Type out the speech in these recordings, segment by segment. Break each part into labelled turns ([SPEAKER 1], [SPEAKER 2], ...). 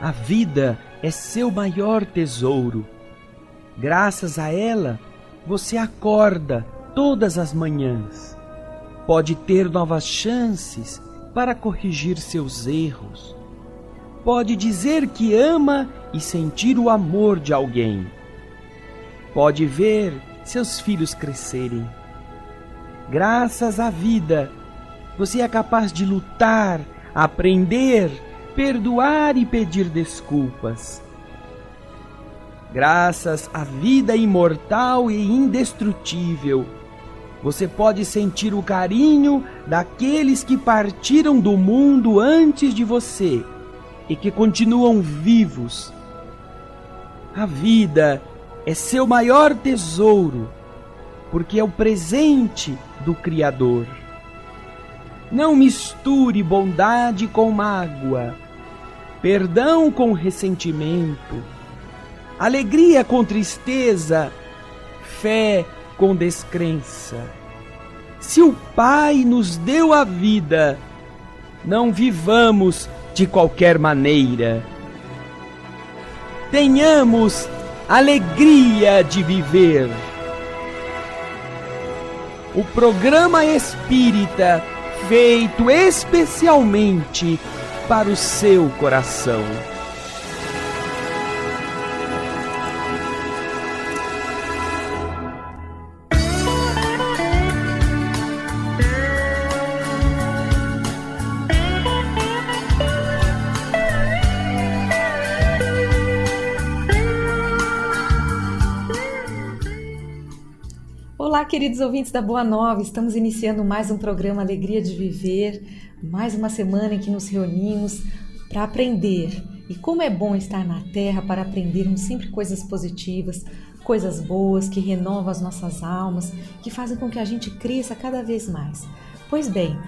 [SPEAKER 1] A vida é seu maior tesouro. Graças a ela, você acorda todas as manhãs. Pode ter novas chances para corrigir seus erros. Pode dizer que ama e sentir o amor de alguém. Pode ver seus filhos crescerem. Graças à vida, você é capaz de lutar, aprender, perdoar e pedir desculpas. Graças à vida imortal e indestrutível, você pode sentir o carinho daqueles que partiram do mundo antes de você e que continuam vivos. A vida é seu maior tesouro, porque é o presente do Criador. Não misture bondade com mágoa, perdão com ressentimento, alegria com tristeza, fé com descrença. Se o Pai nos deu a vida, não vivamos de qualquer maneira. Tenhamos alegria de viver. O programa espírita feito especialmente para o seu coração.
[SPEAKER 2] Olá, queridos ouvintes da Boa Nova, estamos iniciando mais um programa Alegria de Viver, mais uma semana em que nos reunimos para aprender. E como é bom estar na Terra para aprendermos sempre coisas positivas, coisas boas que renovam as nossas almas, que fazem com que a gente cresça cada vez mais. Pois bem,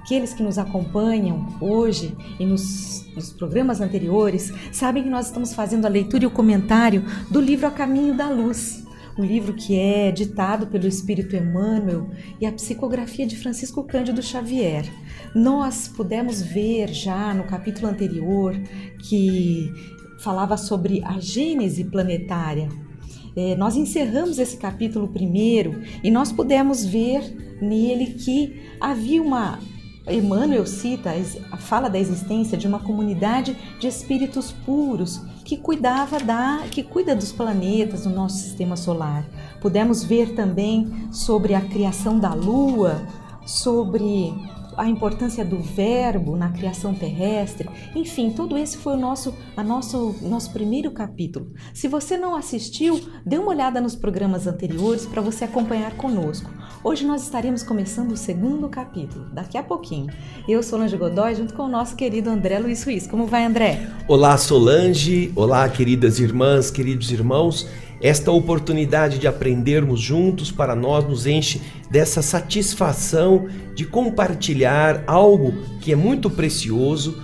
[SPEAKER 2] aqueles que nos acompanham hoje e nos programas anteriores sabem que nós estamos fazendo a leitura e o comentário do livro A Caminho da Luz. Um livro que é ditado pelo Espírito Emmanuel e a psicografia de Francisco Cândido Xavier. Nós pudemos ver já no capítulo anterior que falava sobre a gênese planetária. Nós encerramos esse capítulo primeiro e nós pudemos ver nele que havia Emmanuel fala da existência de uma comunidade de espíritos puros que cuida dos planetas do nosso sistema solar. Pudemos ver também sobre a criação da Lua, sobre a importância do verbo na criação terrestre. Enfim, todo esse foi o nosso primeiro capítulo. Se você não assistiu, dê uma olhada nos programas anteriores para você acompanhar conosco. Hoje nós estaremos começando o segundo capítulo, daqui a pouquinho. Eu, Solange Godoy, junto com o nosso querido André Luiz Ruiz. Como vai, André?
[SPEAKER 3] Olá, Solange. Olá, queridas irmãs, queridos irmãos. Esta oportunidade de aprendermos juntos para nós nos enche dessa satisfação de compartilhar algo que é muito precioso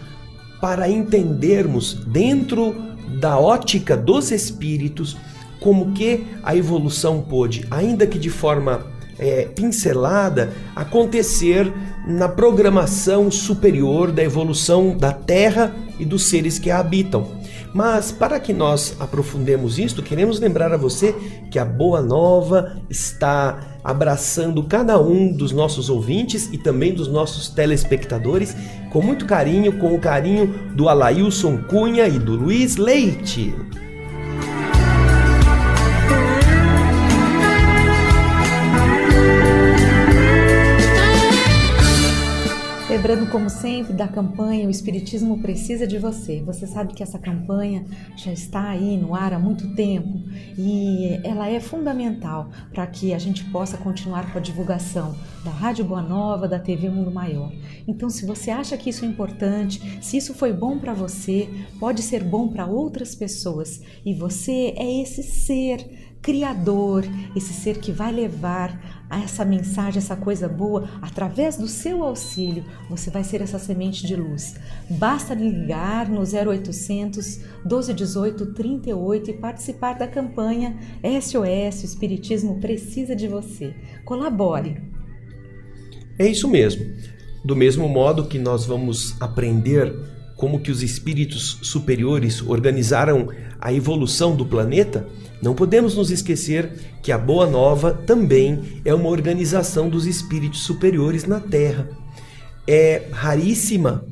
[SPEAKER 3] para entendermos dentro da ótica dos espíritos como que a evolução pôde, ainda que de forma pincelada, acontecer na programação superior da evolução da Terra e dos seres que a habitam. Mas para que nós aprofundemos isto, queremos lembrar a você que a Boa Nova está abraçando cada um dos nossos ouvintes e também dos nossos telespectadores com muito carinho, com o carinho do Alailson Cunha e do Luiz Leite.
[SPEAKER 2] Lembrando, como sempre, da campanha O Espiritismo Precisa de Você. Você sabe que essa campanha já está aí no ar há muito tempo e ela é fundamental para que a gente possa continuar com a divulgação da Rádio Boa Nova, da TV Mundo Maior. Então, se você acha que isso é importante, se isso foi bom para você, pode ser bom para outras pessoas. E você é esse ser criador, esse ser que vai levar essa mensagem, essa coisa boa, através do seu auxílio, você vai ser essa semente de luz. Basta ligar no 0800 1218 38 e participar da campanha SOS, o Espiritismo Precisa de Você. Colabore!
[SPEAKER 3] É isso mesmo. Do mesmo modo que nós vamos aprender como que os espíritos superiores organizaram a evolução do planeta, não podemos nos esquecer que a Boa Nova também é uma organização dos espíritos superiores na Terra. É raríssima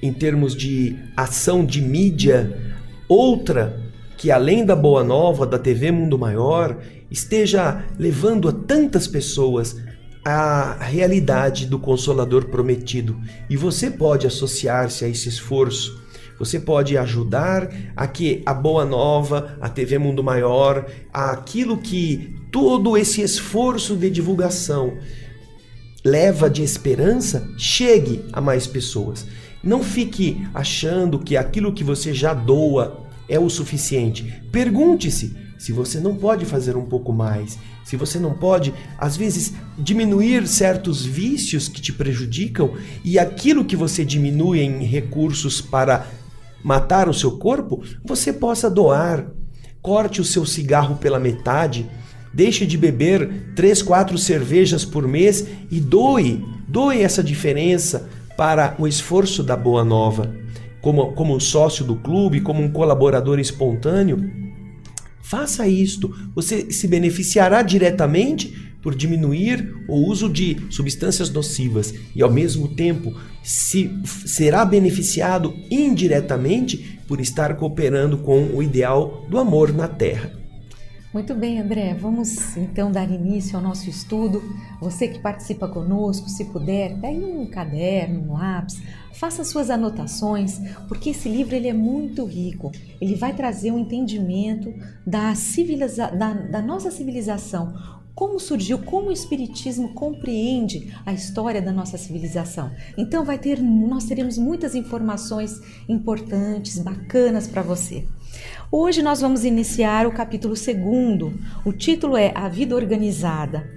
[SPEAKER 3] em termos de ação de mídia, outra que além da Boa Nova, da TV Mundo Maior, esteja levando a tantas pessoas a realidade do Consolador prometido. E você pode associar-se a esse esforço. Você pode ajudar a que a Boa Nova, a TV Mundo Maior, aquilo que todo esse esforço de divulgação leva de esperança, chegue a mais pessoas. Não fique achando que aquilo que você já doa é o suficiente. Pergunte-se se você não pode fazer um pouco mais, se você não pode, às vezes, diminuir certos vícios que te prejudicam e aquilo que você diminui em recursos para matar o seu corpo, você possa doar. Corte o seu cigarro pela metade, deixe de beber 3, 4 cervejas por mês e doe essa diferença para o esforço da Boa Nova. Como um sócio do clube, como um colaborador espontâneo, faça isto. Você se beneficiará diretamente por diminuir o uso de substâncias nocivas e, ao mesmo tempo, será beneficiado indiretamente por estar cooperando com o ideal do amor na Terra.
[SPEAKER 2] Muito bem, André, vamos então dar início ao nosso estudo. Você que participa conosco, se puder, pegue um caderno, um lápis, faça suas anotações, porque esse livro ele é muito rico. Ele vai trazer um entendimento da nossa civilização, como surgiu, como o Espiritismo compreende a história da nossa civilização. Então nós teremos muitas informações importantes, bacanas para você. Hoje nós vamos iniciar o capítulo 2º. O título é A Vida Organizada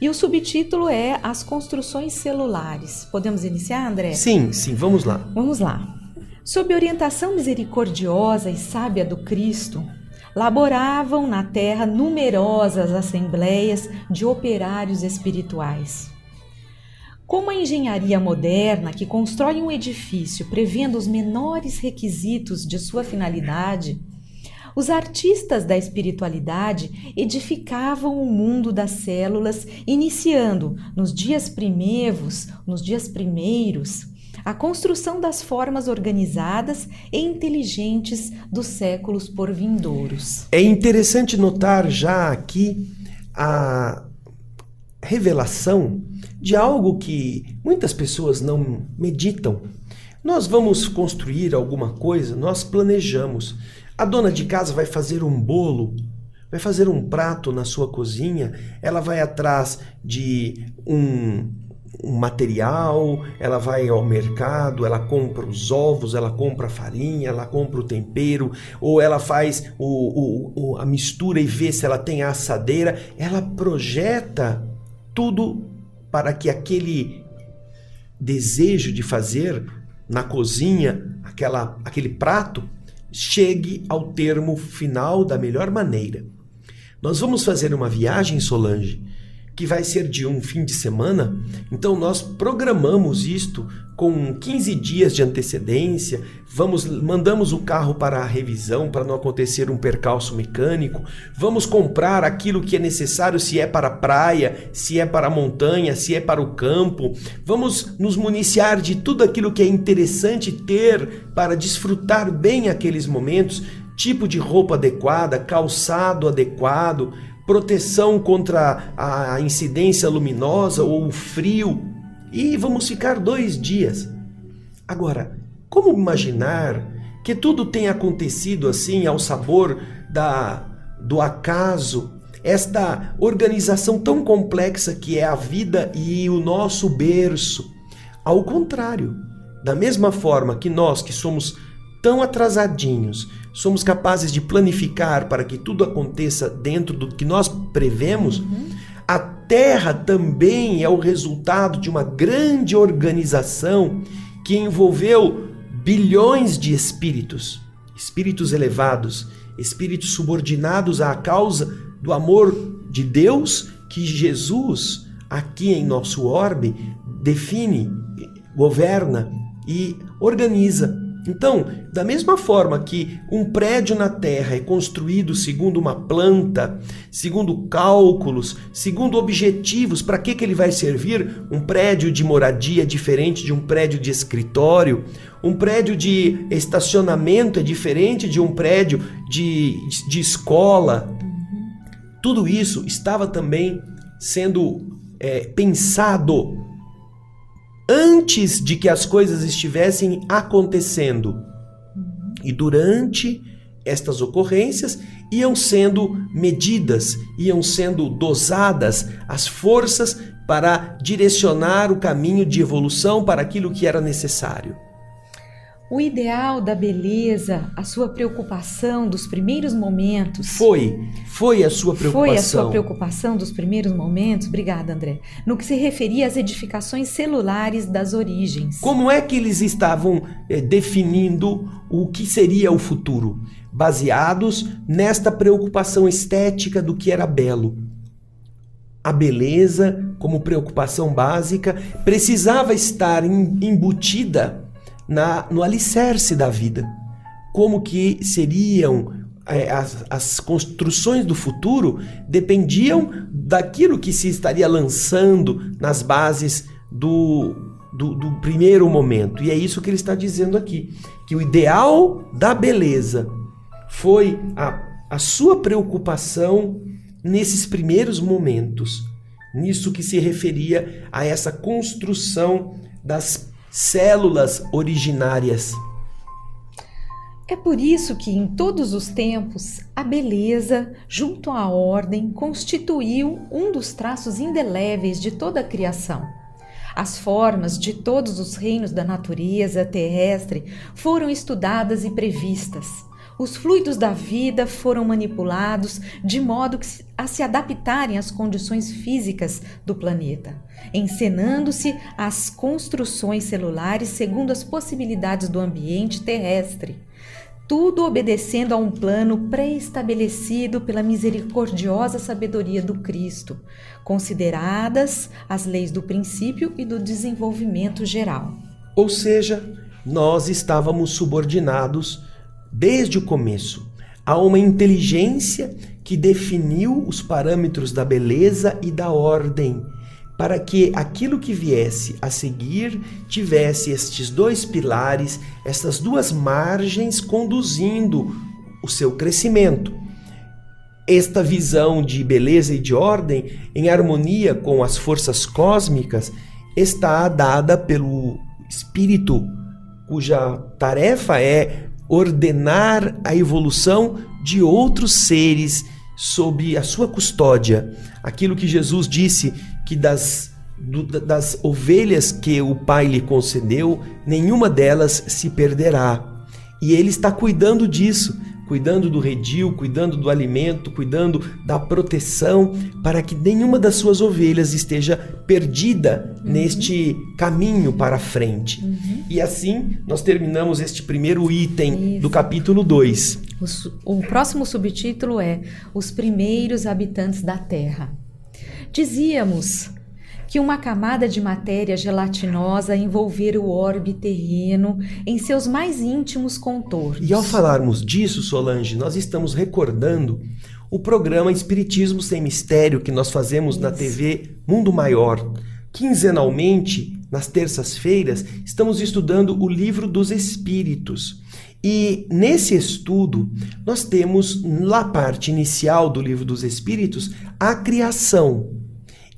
[SPEAKER 2] e o subtítulo é As Construções Celulares. Podemos iniciar, André?
[SPEAKER 3] Sim, vamos lá.
[SPEAKER 2] Vamos lá. Sob orientação misericordiosa e sábia do Cristo, laboravam na terra numerosas assembleias de operários espirituais. Como a engenharia moderna, que constrói um edifício prevendo os menores requisitos de sua finalidade, os artistas da espiritualidade edificavam o mundo das células, iniciando nos dias primeiros, a construção das formas organizadas e inteligentes dos séculos por vindouros.
[SPEAKER 3] É interessante notar já aqui a revelação de algo que muitas pessoas não meditam. Nós vamos construir alguma coisa, nós planejamos. A dona de casa vai fazer um bolo, vai fazer um prato na sua cozinha, ela vai atrás de um material, ela vai ao mercado, ela compra os ovos, ela compra a farinha, ela compra o tempero, ou ela faz a mistura e vê se ela tem a assadeira. Ela projeta tudo para que aquele desejo de fazer na cozinha aquele prato chegue ao termo final da melhor maneira. Nós vamos fazer uma viagem, Solange, que vai ser de um fim de semana, então nós programamos isto com 15 dias de antecedência, mandamos o carro para a revisão para não acontecer um percalço mecânico, vamos comprar aquilo que é necessário, se é para a praia, se é para a montanha, se é para o campo, vamos nos municiar de tudo aquilo que é interessante ter para desfrutar bem aqueles momentos, tipo de roupa adequada, calçado adequado, proteção contra a incidência luminosa ou o frio, e vamos ficar 2 dias. Agora, como imaginar que tudo tenha acontecido assim ao sabor do acaso, esta organização tão complexa que é a vida e o nosso berço? Ao contrário, da mesma forma que nós que somos tão atrasadinhos, somos capazes de planificar para que tudo aconteça dentro do que nós prevemos, a Terra também é o resultado de uma grande organização que envolveu bilhões de espíritos elevados, espíritos subordinados à causa do amor de Deus que Jesus, aqui em nosso orbe, define, governa e organiza. Então, da mesma forma que um prédio na Terra é construído segundo uma planta, segundo cálculos, segundo objetivos, para que ele vai servir? Um prédio de moradia é diferente de um prédio de escritório, um prédio de estacionamento é diferente de um prédio de escola. Tudo isso estava também sendo pensado antes de que as coisas estivessem acontecendo. E durante estas ocorrências iam sendo medidas, iam sendo dosadas as forças para direcionar o caminho de evolução para aquilo que era necessário.
[SPEAKER 2] O ideal da beleza, a sua preocupação dos primeiros momentos...
[SPEAKER 3] Foi a sua preocupação.
[SPEAKER 2] Foi a sua preocupação dos primeiros momentos, obrigada, André, no que se referia às edificações celulares das origens.
[SPEAKER 3] Como é que eles estavam definindo o que seria o futuro? Baseados nesta preocupação estética do que era belo. A beleza, como preocupação básica, precisava estar embutida no alicerce da vida. Como que seriam as construções do futuro dependiam daquilo que se estaria lançando nas bases do primeiro momento. E é isso que ele está dizendo aqui, que o ideal da beleza foi a sua preocupação nesses primeiros momentos, nisso que se referia a essa construção das células originárias.
[SPEAKER 2] É por isso que, em todos os tempos, a beleza, junto à ordem, constituiu um dos traços indeléveis de toda a criação. As formas de todos os reinos da natureza terrestre foram estudadas e previstas. Os fluidos da vida foram manipulados de modo a se adaptarem às condições físicas do planeta, encenando-se as construções celulares segundo as possibilidades do ambiente terrestre, tudo obedecendo a um plano pré-estabelecido pela misericordiosa sabedoria do Cristo, consideradas as leis do princípio e do desenvolvimento geral.
[SPEAKER 3] Ou seja, nós estávamos subordinados desde o começo há uma inteligência que definiu os parâmetros da beleza e da ordem, para que aquilo que viesse a seguir tivesse estes dois pilares, estas duas margens conduzindo o seu crescimento. Esta visão de beleza e de ordem, em harmonia com as forças cósmicas, está dada pelo Espírito, cuja tarefa é ordenar a evolução de outros seres sob a sua custódia. Aquilo que Jesus disse, que das ovelhas que o Pai lhe concedeu, nenhuma delas se perderá. E Ele está cuidando disso, cuidando do redil, cuidando do alimento, cuidando da proteção, para que nenhuma das suas ovelhas esteja perdida neste caminho para frente. E assim, nós terminamos este primeiro item do capítulo 2.
[SPEAKER 2] O próximo subtítulo é Os Primeiros Habitantes da Terra. Dizíamos que uma camada de matéria gelatinosa envolvera o orbe terreno em seus mais íntimos contornos.
[SPEAKER 3] E ao falarmos disso, Solange, nós estamos recordando o programa Espiritismo Sem Mistério que nós fazemos na TV Mundo Maior. Quinzenalmente, nas terças-feiras, estamos estudando o Livro dos Espíritos. E nesse estudo, nós temos, na parte inicial do Livro dos Espíritos, a criação.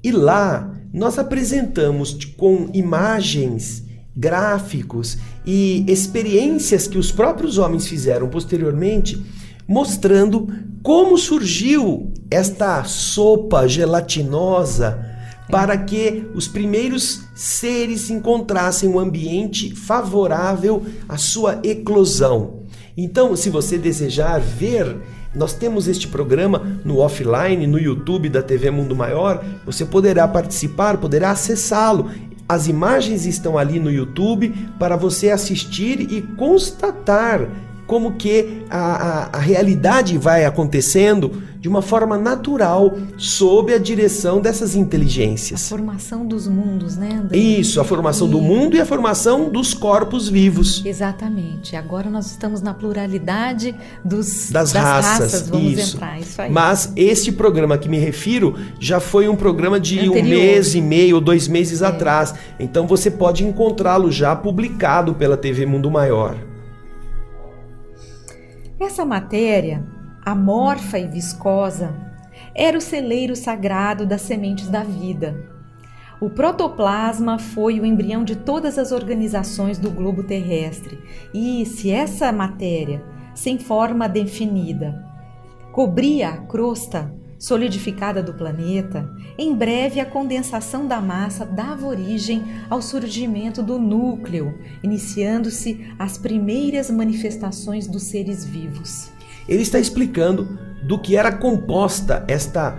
[SPEAKER 3] E lá, nós apresentamos com imagens, gráficos e experiências que os próprios homens fizeram posteriormente, mostrando como surgiu esta sopa gelatinosa para que os primeiros seres encontrassem um ambiente favorável à sua eclosão. Então, se você desejar ver, nós temos este programa no offline, no YouTube da TV Mundo Maior, você poderá participar, poderá acessá-lo. As imagens estão ali no YouTube para você assistir e constatar como que a realidade vai acontecendo de uma forma natural, sob a direção dessas inteligências.
[SPEAKER 2] A formação dos mundos, né, André?
[SPEAKER 3] Isso, a formação do mundo e a formação dos corpos vivos.
[SPEAKER 2] Exatamente. Agora nós estamos na pluralidade das
[SPEAKER 3] raças.
[SPEAKER 2] Vamos
[SPEAKER 3] isso.
[SPEAKER 2] entrar, isso aí.
[SPEAKER 3] Mas este programa que me refiro já foi um programa de
[SPEAKER 2] anterior.
[SPEAKER 3] 1 mês e meio ou 2 meses atrás. Então você pode encontrá-lo já publicado pela TV Mundo Maior.
[SPEAKER 2] Essa matéria, amorfa e viscosa, era o celeiro sagrado das sementes da vida. O protoplasma foi o embrião de todas as organizações do globo terrestre. E se essa matéria, sem forma definida, cobria a crosta solidificada do planeta, em breve a condensação da massa dava origem ao surgimento do núcleo, iniciando-se as primeiras manifestações dos seres vivos.
[SPEAKER 3] Ele está explicando do que era composta esta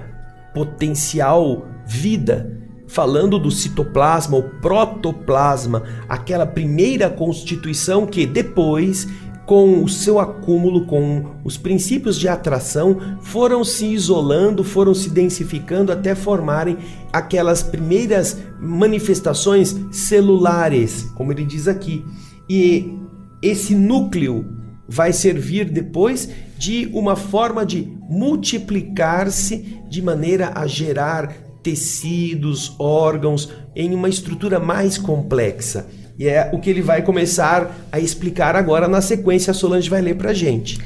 [SPEAKER 3] potencial vida, falando do citoplasma, o protoplasma, aquela primeira constituição que depois, com o seu acúmulo, com os princípios de atração, foram se isolando, foram se densificando até formarem aquelas primeiras manifestações celulares, como ele diz aqui. E esse núcleo vai servir depois de uma forma de multiplicar-se de maneira a gerar tecidos, órgãos, em uma estrutura mais complexa. E é o que ele vai começar a explicar agora na sequência. A Solange vai ler pra gente.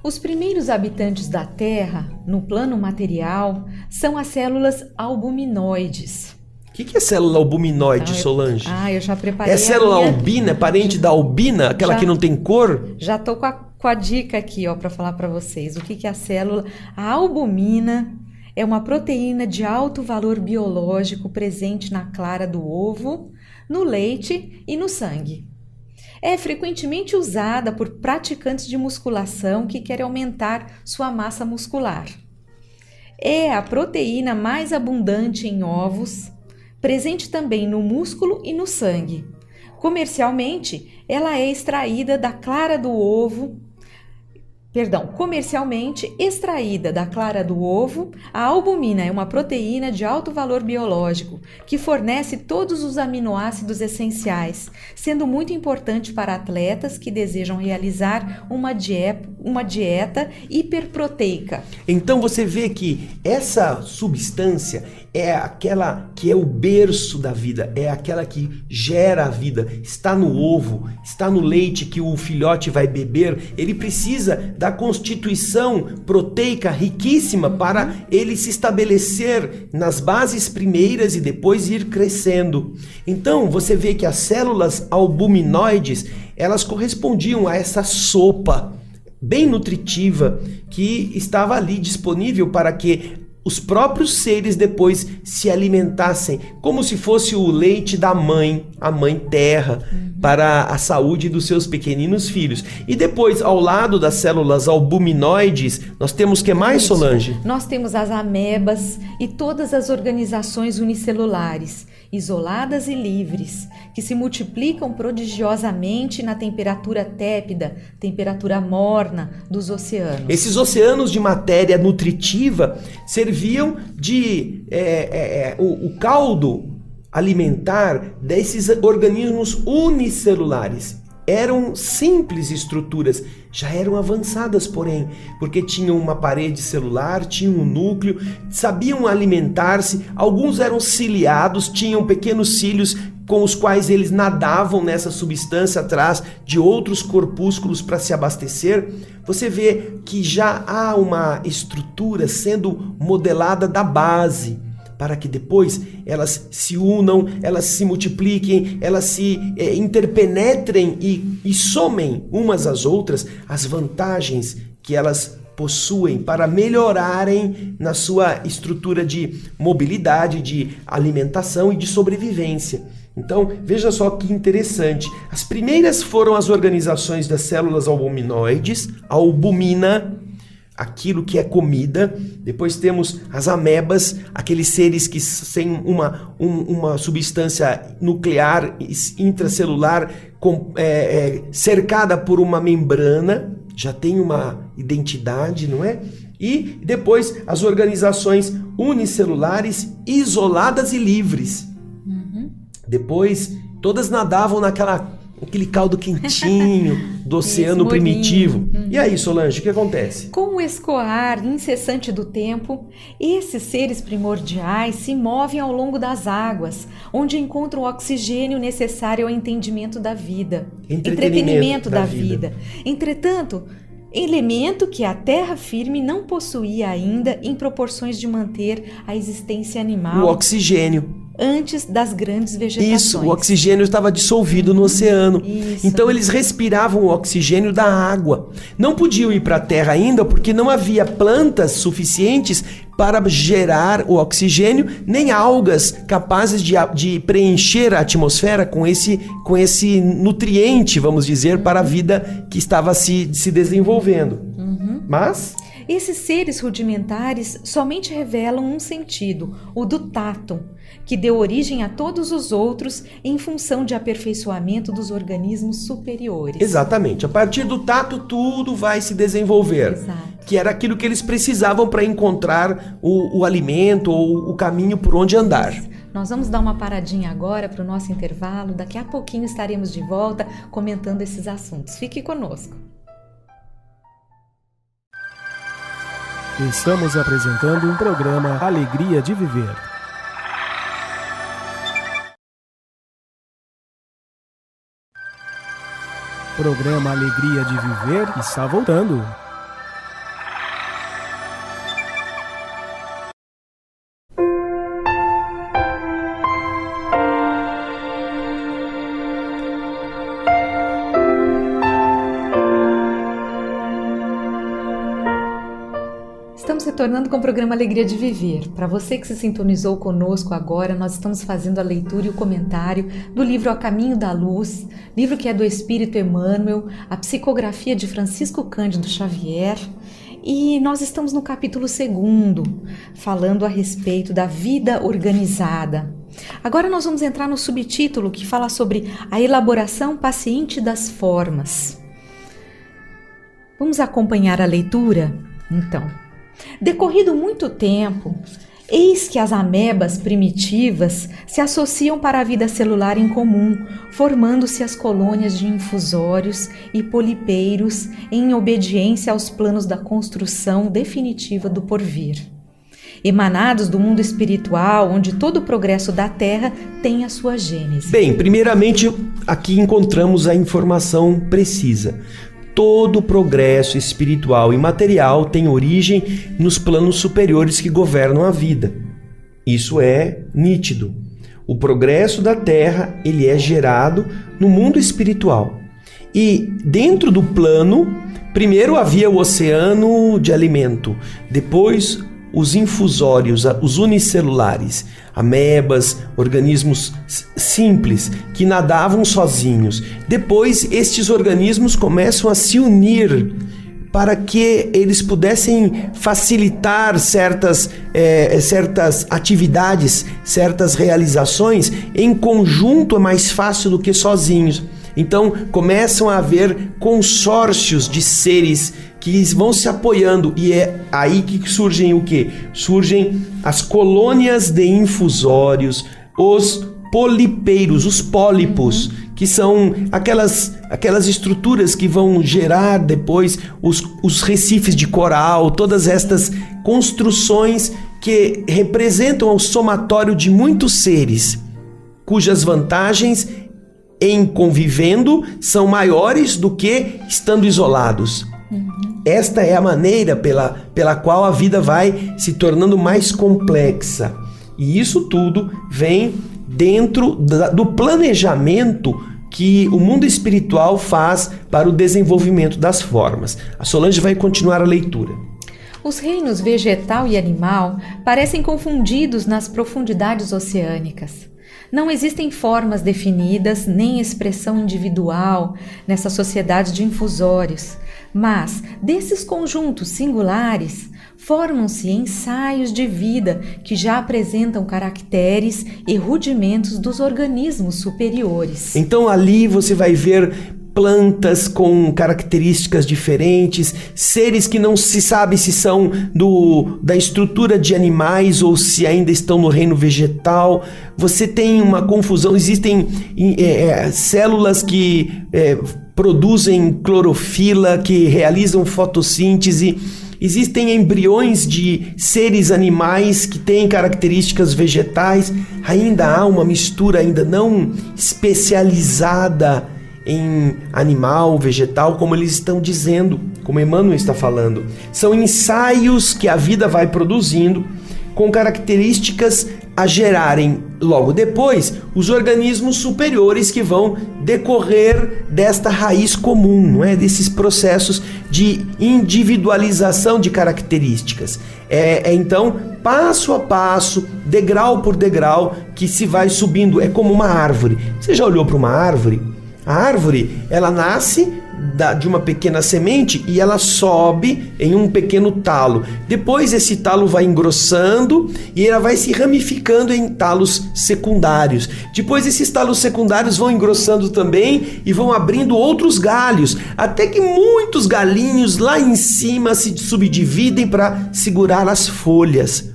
[SPEAKER 2] Os primeiros habitantes da Terra, no plano material, são as células albuminoides.
[SPEAKER 3] O que é célula albuminoide, Solange?
[SPEAKER 2] Eu já preparei.
[SPEAKER 3] É célula albina, parente da albina, aquela que não tem cor?
[SPEAKER 2] Já tô com a dica aqui, para falar para vocês. O que é a célula? A albumina é uma proteína de alto valor biológico presente na clara do ovo, no leite e no sangue. É frequentemente usada por praticantes de musculação que querem aumentar sua massa muscular. É a proteína mais abundante em ovos, presente também no músculo e no sangue. Comercialmente, ela é extraída da clara do ovo. Comercialmente extraída da clara do ovo, a albumina é uma proteína de alto valor biológico que fornece todos os aminoácidos essenciais, sendo muito importante para atletas que desejam realizar uma dieta hiperproteica.
[SPEAKER 3] Então você vê que essa substância é aquela que é o berço da vida, é aquela que gera a vida, está no ovo, está no leite que o filhote vai beber. Ele precisa da constituição proteica riquíssima para ele se estabelecer nas bases primeiras e depois ir crescendo. Então você vê que as células albuminoides, elas correspondiam a essa sopa bem nutritiva que estava ali disponível para que os próprios seres depois se alimentassem, como se fosse o leite da mãe, a mãe terra, para a saúde dos seus pequeninos filhos. E depois, ao lado das células albuminoides, nós temos que mais, Solange?
[SPEAKER 2] Nós temos as amebas e todas as organizações unicelulares, isoladas e livres, que se multiplicam prodigiosamente na temperatura tépida, temperatura morna dos oceanos.
[SPEAKER 3] Esses oceanos de matéria nutritiva serviam de o caldo alimentar desses organismos unicelulares. Eram simples estruturas, já eram avançadas, porém, porque tinham uma parede celular, tinham um núcleo, sabiam alimentar-se. Alguns eram ciliados, tinham pequenos cílios com os quais eles nadavam nessa substância atrás de outros corpúsculos para se abastecer. Você vê que já há uma estrutura sendo modelada da base, para que depois elas se unam, elas se multipliquem, elas se interpenetrem e somem umas às outras as vantagens que elas possuem para melhorarem na sua estrutura de mobilidade, de alimentação e de sobrevivência. Então, veja só que interessante. As primeiras foram as organizações das células albuminoides, a albumina, aquilo que é comida. Depois temos as amebas, aqueles seres que têm uma substância nuclear intracelular cercada por uma membrana já tem uma identidade, não é? E depois as organizações unicelulares isoladas e livres. Depois todas nadavam naquele caldo quentinho do oceano primitivo. E aí, Solange, o que acontece?
[SPEAKER 2] Com o escoar incessante do tempo, esses seres primordiais se movem ao longo das águas, onde encontram o oxigênio necessário ao entendimento da vida, entretenimento da vida. Entretanto, elemento que a terra firme não possuía ainda em proporções de manter a existência animal.
[SPEAKER 3] O oxigênio.
[SPEAKER 2] Antes das grandes vegetações.
[SPEAKER 3] Isso, o oxigênio estava dissolvido no oceano.
[SPEAKER 2] Isso.
[SPEAKER 3] Então eles respiravam o oxigênio da água. Não podiam ir para a terra ainda porque não havia plantas suficientes para gerar o oxigênio, nem algas capazes de preencher a atmosfera com esse nutriente, vamos dizer, para a vida que estava se desenvolvendo. Mas
[SPEAKER 2] esses seres rudimentares somente revelam um sentido, o do tato, que deu origem a todos os outros em função de aperfeiçoamento dos organismos superiores.
[SPEAKER 3] Exatamente. A partir do tato, tudo vai se desenvolver.
[SPEAKER 2] Exato.
[SPEAKER 3] Que era aquilo que eles precisavam para encontrar o alimento ou o caminho por onde andar.
[SPEAKER 2] Nós vamos dar uma paradinha agora para o nosso intervalo. Daqui a pouquinho estaremos de volta comentando esses assuntos. Fique conosco.
[SPEAKER 4] Estamos apresentando o programa Alegria de Viver. Programa Alegria de Viver está voltando.
[SPEAKER 2] Estamos retornando com o programa Alegria de Viver. Para você que se sintonizou conosco agora, nós estamos fazendo a leitura e o comentário do livro A Caminho da Luz, livro que é do Espírito Emmanuel, a psicografia de Francisco Cândido Xavier, e nós estamos no capítulo 2, falando a respeito da vida organizada. Agora nós vamos entrar no subtítulo que fala sobre a elaboração paciente das formas. Vamos acompanhar a leitura? Então, decorrido muito tempo, eis que as amebas primitivas se associam para a vida celular em comum, formando-se as colônias de infusórios e polipeiros em obediência aos planos da construção definitiva do porvir. Emanados do mundo espiritual, onde todo o progresso da Terra tem a sua gênese.
[SPEAKER 3] Bem, primeiramente, aqui encontramos a informação precisa. Todo progresso espiritual e material tem origem nos planos superiores que governam a vida. Isso é nítido. O progresso da Terra, ele é gerado no mundo espiritual. E dentro do plano, primeiro havia o oceano de alimento, depois os infusórios, os unicelulares, amebas, organismos simples que nadavam sozinhos. Depois estes organismos começam a se unir para que eles pudessem facilitar certas atividades, certas realizações. Em conjunto é mais fácil do que sozinhos. Então começam a haver consórcios de seres que vão se apoiando, e é aí que surgem o quê? Surgem as colônias de infusórios, os polipeiros, os pólipos, que são aquelas estruturas que vão gerar depois os recifes de coral, todas estas construções que representam o somatório de muitos seres, cujas vantagens em convivendo são maiores do que estando isolados. Esta é a maneira pela qual a vida vai se tornando mais complexa. E isso tudo vem dentro do planejamento que o mundo espiritual faz para o desenvolvimento das formas. A Solange vai continuar a leitura.
[SPEAKER 2] Os reinos vegetal e animal parecem confundidos nas profundidades oceânicas. Não existem formas definidas nem expressão individual nessa sociedade de infusórios, mas desses conjuntos singulares formam-se ensaios de vida que já apresentam caracteres e rudimentos dos organismos superiores.
[SPEAKER 3] Então ali você vai ver plantas com características diferentes, seres que não se sabe se são da estrutura de animais ou se ainda estão no reino vegetal. Você tem uma confusão, existem células que produzem clorofila, que realizam fotossíntese. Existem embriões de seres animais que têm características vegetais. Ainda há uma mistura ainda não especializada em animal, vegetal, como eles estão dizendo, como Emmanuel está falando. São ensaios que a vida vai produzindo com características a gerarem logo depois os organismos superiores que vão decorrer desta raiz comum, não é? Desses processos de individualização de características. Então, passo a passo, degrau por degrau, que se vai subindo. É como uma árvore. Você já olhou para uma árvore? A árvore, ela nasce de uma pequena semente e ela sobe em um pequeno talo. Depois esse talo vai engrossando e ela vai se ramificando em talos secundários. Depois esses talos secundários vão engrossando também e vão abrindo outros galhos, até que muitos galinhos lá em cima se subdividem para segurar as folhas.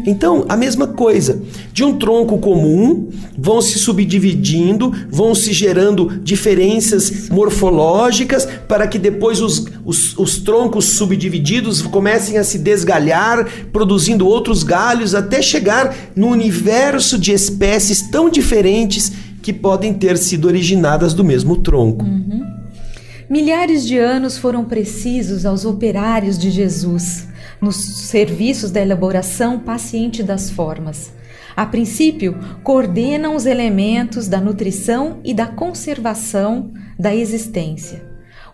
[SPEAKER 3] Então, a mesma coisa, de um tronco comum, vão se subdividindo, vão se gerando diferenças morfológicas para que depois os troncos subdivididos comecem a se desgalhar, produzindo outros galhos, até chegar no universo de espécies tão diferentes que podem ter sido originadas do mesmo tronco.
[SPEAKER 2] Milhares de anos foram precisos aos operários de Jesus nos serviços da elaboração paciente das formas. A princípio, coordenam os elementos da nutrição e da conservação da existência.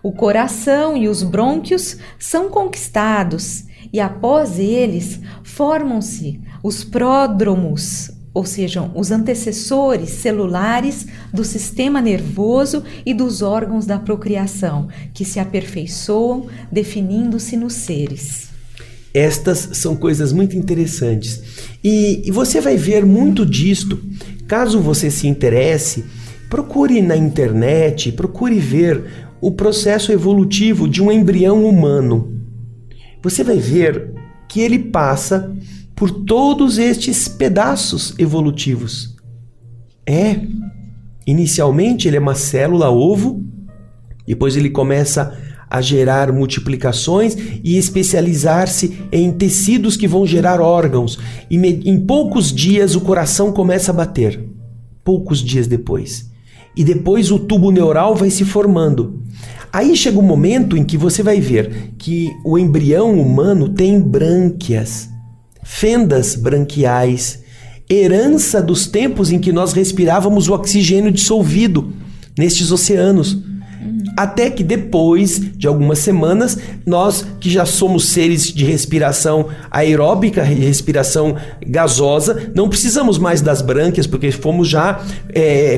[SPEAKER 2] O coração e os brônquios são conquistados e após eles formam-se os pródromos, ou seja, os antecessores celulares do sistema nervoso e dos órgãos da procriação, que se aperfeiçoam, definindo-se nos seres.
[SPEAKER 3] Estas são coisas muito interessantes. E você vai ver muito disto. Caso você se interesse, procure na internet, procure ver o processo evolutivo de um embrião humano. Você vai ver que ele passa por todos estes pedaços evolutivos. Inicialmente ele é uma célula ovo, depois ele começa a gerar multiplicações e especializar-se em tecidos que vão gerar órgãos. E em poucos dias o coração começa a bater. Poucos dias depois. E depois o tubo neural vai se formando. Aí chega um momento em que você vai ver que o embrião humano tem brânquias, fendas branquiais, herança dos tempos em que nós respirávamos o oxigênio dissolvido nestes oceanos. Até que depois de algumas semanas, nós que já somos seres de respiração aeróbica, respiração gasosa, não precisamos mais das brânquias, porque fomos já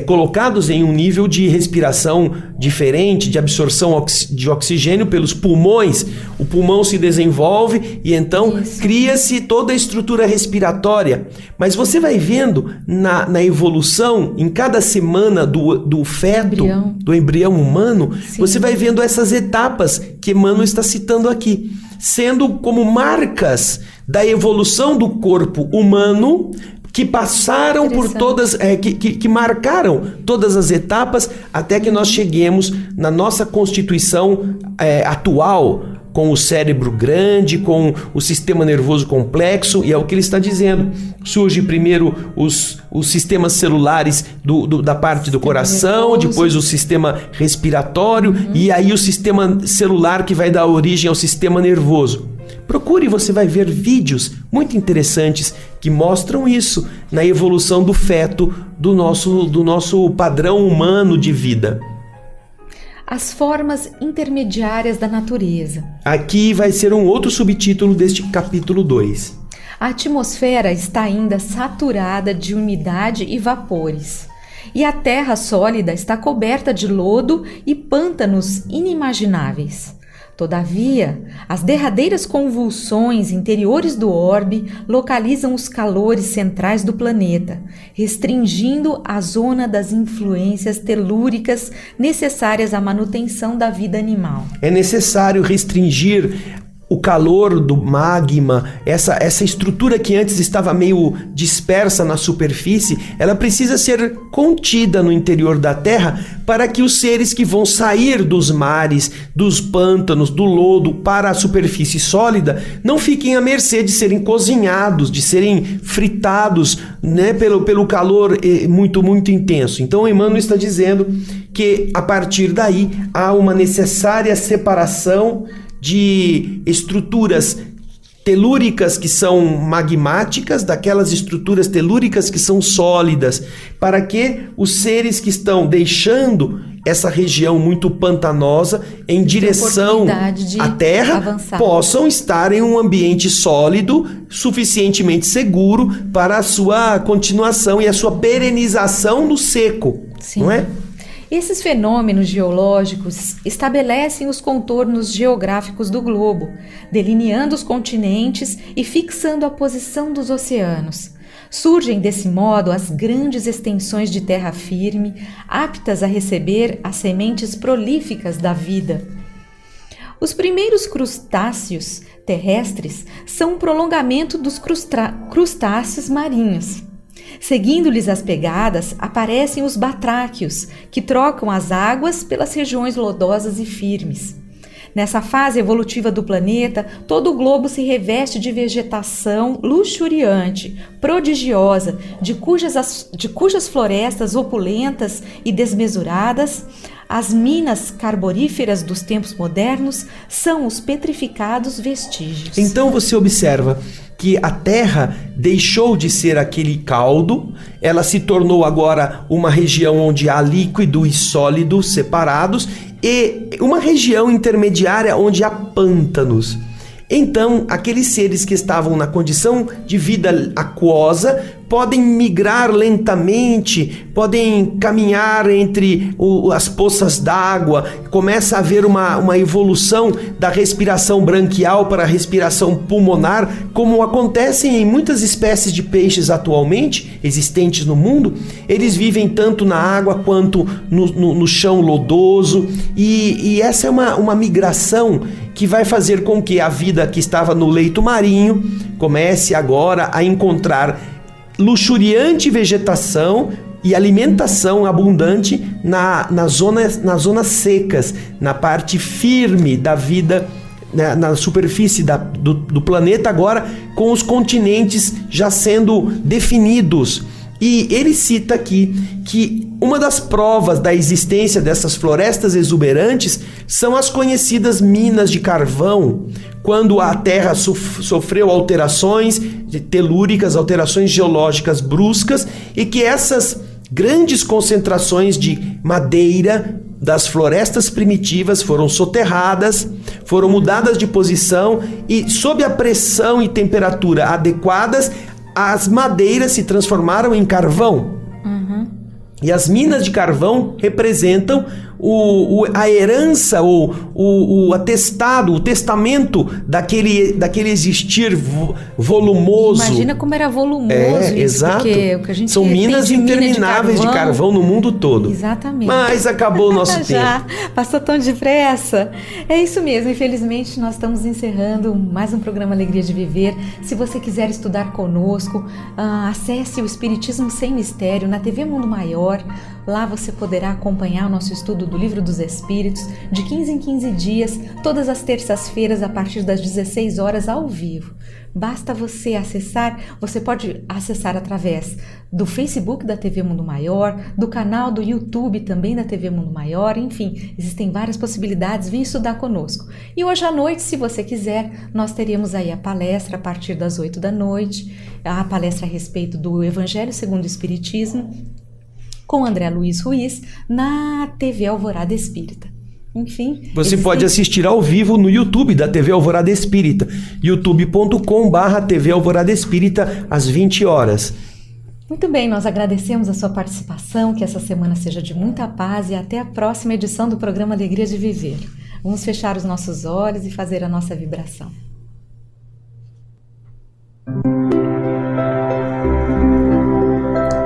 [SPEAKER 3] colocados em um nível de respiração diferente, de absorção de oxigênio pelos pulmões. O pulmão se desenvolve e então cria-se toda a estrutura respiratória. Mas você vai vendo na evolução, em cada semana do feto, do embrião humano, você vai vendo essas etapas que Emmanuel está citando aqui, sendo como marcas da evolução do corpo humano que passaram por todas, que marcaram todas as etapas até que nós cheguemos na nossa constituição atual, com o cérebro grande, com o sistema nervoso complexo, e é o que ele está dizendo. Surge primeiro os sistemas celulares da parte do coração, depois o sistema respiratório, e aí o sistema celular que vai dar origem ao sistema nervoso. Procure, você vai ver vídeos muito interessantes que mostram isso na evolução do feto do nosso padrão humano de vida.
[SPEAKER 2] As formas intermediárias da natureza.
[SPEAKER 3] Aqui vai ser um outro subtítulo deste capítulo 2.
[SPEAKER 2] A atmosfera está ainda saturada de umidade e vapores, e a terra sólida está coberta de lodo e pântanos inimagináveis. Todavia, as derradeiras convulsões interiores do orbe localizam os calores centrais do planeta, restringindo a zona das influências telúricas necessárias à manutenção da vida animal.
[SPEAKER 3] É necessário restringir o calor do magma, essa estrutura que antes estava meio dispersa na superfície, ela precisa ser contida no interior da Terra para que os seres que vão sair dos mares, dos pântanos, do lodo para a superfície sólida não fiquem à mercê de serem cozinhados, de serem fritados, né, pelo calor muito, muito intenso. Então Emmanuel está dizendo que a partir daí há uma necessária separação de estruturas telúricas que são magmáticas, daquelas estruturas telúricas que são sólidas, para que os seres que estão deixando essa região muito pantanosa em direção à Terra
[SPEAKER 2] avançar,
[SPEAKER 3] possam estar em um ambiente sólido, suficientemente seguro para a sua continuação e a sua perenização no seco.
[SPEAKER 2] Sim.
[SPEAKER 3] Não é?
[SPEAKER 2] Esses fenômenos geológicos estabelecem os contornos geográficos do globo, delineando os continentes e fixando a posição dos oceanos. Surgem desse modo as grandes extensões de terra firme, aptas a receber as sementes prolíficas da vida. Os primeiros crustáceos terrestres são um prolongamento dos crustáceos marinhos. Seguindo-lhes as pegadas, aparecem os batráquios, que trocam as águas pelas regiões lodosas e firmes. Nessa fase evolutiva do planeta, todo o globo se reveste de vegetação luxuriante, prodigiosa, de cujas florestas opulentas e desmesuradas, as minas carboníferas dos tempos modernos são os petrificados vestígios.
[SPEAKER 3] Então você observa que a Terra deixou de ser aquele caldo, ela se tornou agora uma região onde há líquido e sólido separados e uma região intermediária onde há pântanos. Então, aqueles seres que estavam na condição de vida aquosa podem migrar lentamente, podem caminhar entre as poças d'água, começa a haver uma evolução da respiração branquial para a respiração pulmonar, como acontece em muitas espécies de peixes atualmente existentes no mundo. Eles vivem tanto na água quanto no chão lodoso, e essa é uma migração que vai fazer com que a vida que estava no leito marinho comece agora a encontrar luxuriante vegetação e alimentação abundante nas zonas secas, na parte firme da vida, na superfície do planeta, agora com os continentes já sendo definidos. E ele cita aqui que uma das provas da existência dessas florestas exuberantes são as conhecidas minas de carvão, quando a Terra sofreu alterações telúricas, alterações geológicas bruscas, e que essas grandes concentrações de madeira das florestas primitivas foram soterradas, foram mudadas de posição e, sob a pressão e temperatura adequadas, as madeiras se transformaram em carvão. E as minas de carvão representam a herança, o atestado, o testamento daquele existir volumoso.
[SPEAKER 2] Imagina como era volumoso isso,
[SPEAKER 3] exato.
[SPEAKER 2] Porque o que a gente
[SPEAKER 3] são minas intermináveis de carvão no mundo todo.
[SPEAKER 2] Exatamente.
[SPEAKER 3] Mas acabou o nosso
[SPEAKER 2] Já,
[SPEAKER 3] tempo.
[SPEAKER 2] passou tão depressa. É isso mesmo, infelizmente nós estamos encerrando mais um programa Alegria de Viver. Se você quiser estudar conosco, acesse o Espiritismo Sem Mistério na TV Mundo Maior. Lá você poderá acompanhar o nosso estudo do Livro dos Espíritos de 15 em 15 dias, todas as terças-feiras a partir das 16 horas ao vivo. Basta você acessar, você pode acessar através do Facebook da TV Mundo Maior, do canal do YouTube também da TV Mundo Maior, enfim, existem várias possibilidades, vem estudar conosco. E hoje à noite, se você quiser, nós teremos aí a palestra a partir das 8 da noite, a palestra a respeito do Evangelho segundo o Espiritismo, com André Luiz Ruiz, na TV Alvorada Espírita. Enfim,
[SPEAKER 3] você pode assistir ao vivo no YouTube da TV Alvorada Espírita, youtube.com/TV Alvorada Espírita, às 20 horas.
[SPEAKER 2] Muito bem, nós agradecemos a sua participação, que essa semana seja de muita paz e até a próxima edição do programa Alegria de Viver. Vamos fechar os nossos olhos e fazer a nossa vibração.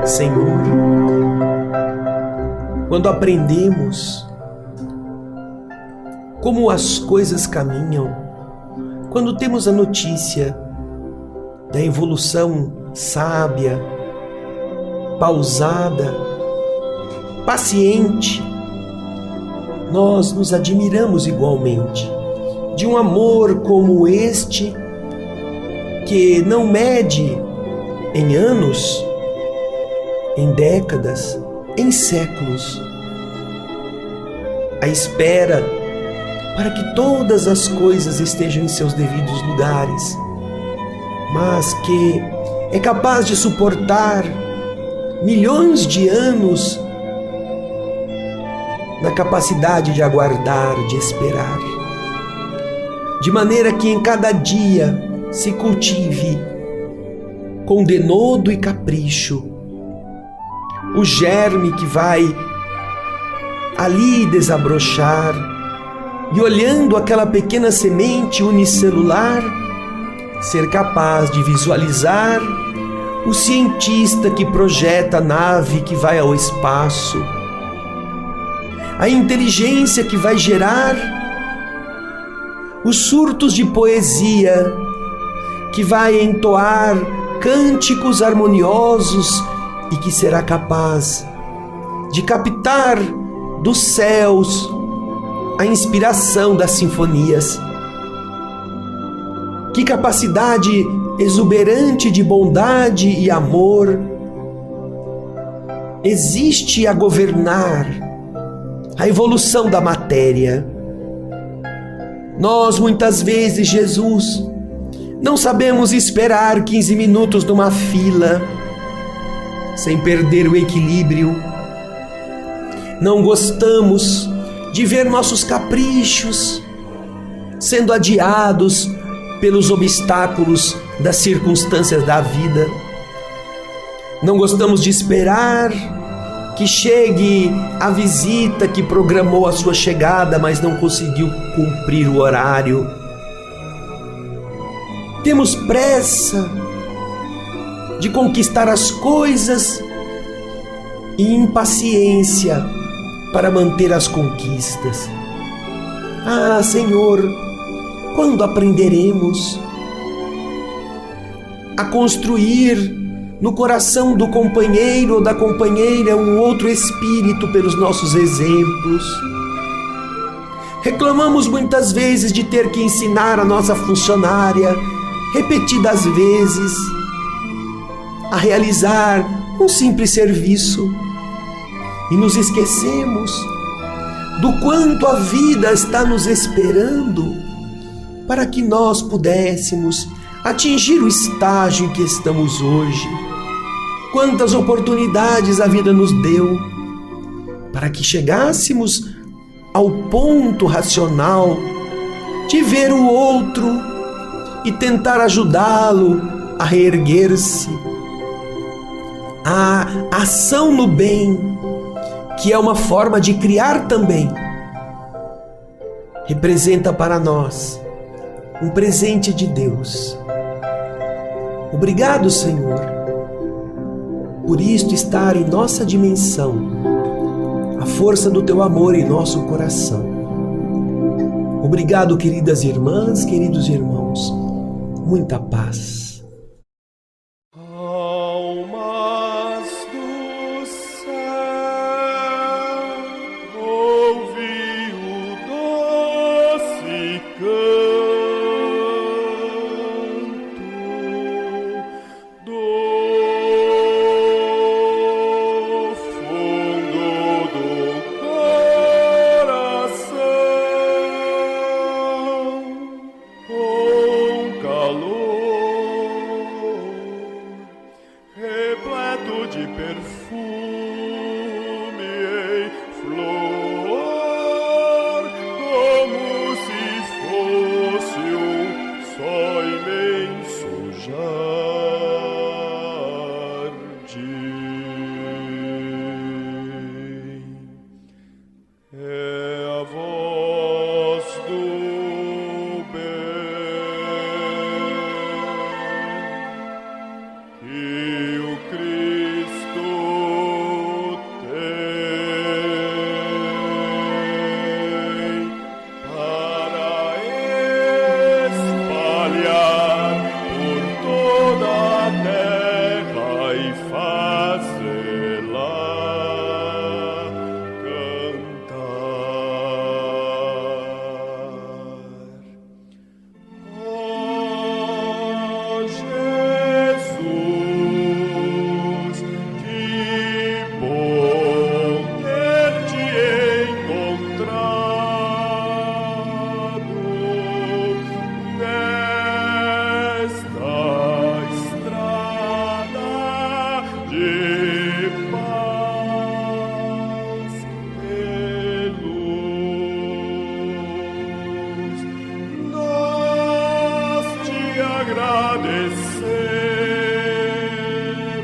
[SPEAKER 3] Senhor, quando aprendemos como as coisas caminham, quando temos a notícia da evolução sábia, pausada, paciente, nós nos admiramos igualmente de um amor como este, que não mede em anos, em décadas, em séculos, a espera para que todas as coisas estejam em seus devidos lugares, mas que é capaz de suportar milhões de anos na capacidade de aguardar, de esperar, de maneira que em cada dia se cultive com denodo e capricho o germe que vai ali desabrochar, e olhando aquela pequena semente unicelular, ser capaz de visualizar o cientista que projeta a nave que vai ao espaço, a inteligência que vai gerar os surtos de poesia, que vai entoar cânticos harmoniosos e que será capaz de captar dos céus a inspiração das sinfonias. Que capacidade exuberante de bondade e amor existe a governar a evolução da matéria. Nós, muitas vezes, Jesus, não sabemos esperar 15 minutos numa fila sem perder o equilíbrio. Não gostamos de ver nossos caprichos sendo adiados pelos obstáculos das circunstâncias da vida. Não gostamos de esperar que chegue a visita que programou a sua chegada, mas não conseguiu cumprir o horário. Temos pressa de conquistar as coisas e impaciência para manter as conquistas. Ah, Senhor, quando aprenderemos a construir no coração do companheiro ou da companheira um outro espírito pelos nossos exemplos? Reclamamos muitas vezes de ter que ensinar a nossa funcionária repetidas vezes a realizar um simples serviço e nos esquecemos do quanto a vida está nos esperando para que nós pudéssemos atingir o estágio em que estamos hoje. Quantas oportunidades a vida nos deu para que chegássemos ao ponto racional de ver o outro e tentar ajudá-lo a reerguer-se. A ação no bem, que é uma forma de criar também, representa para nós um presente de Deus. Obrigado, Senhor, por isto estar em nossa dimensão, a força do Teu amor em nosso coração. Obrigado, queridas irmãs, queridos irmãos. Muita paz.
[SPEAKER 5] Flor, como se fosse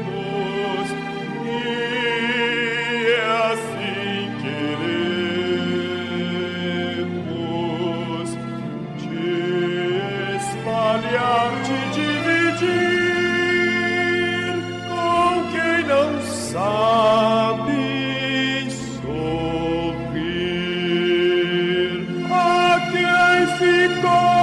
[SPEAKER 5] agradecemos e assim queremos te espalhar, te dividir com quem não sabe sorrir, a quem ficou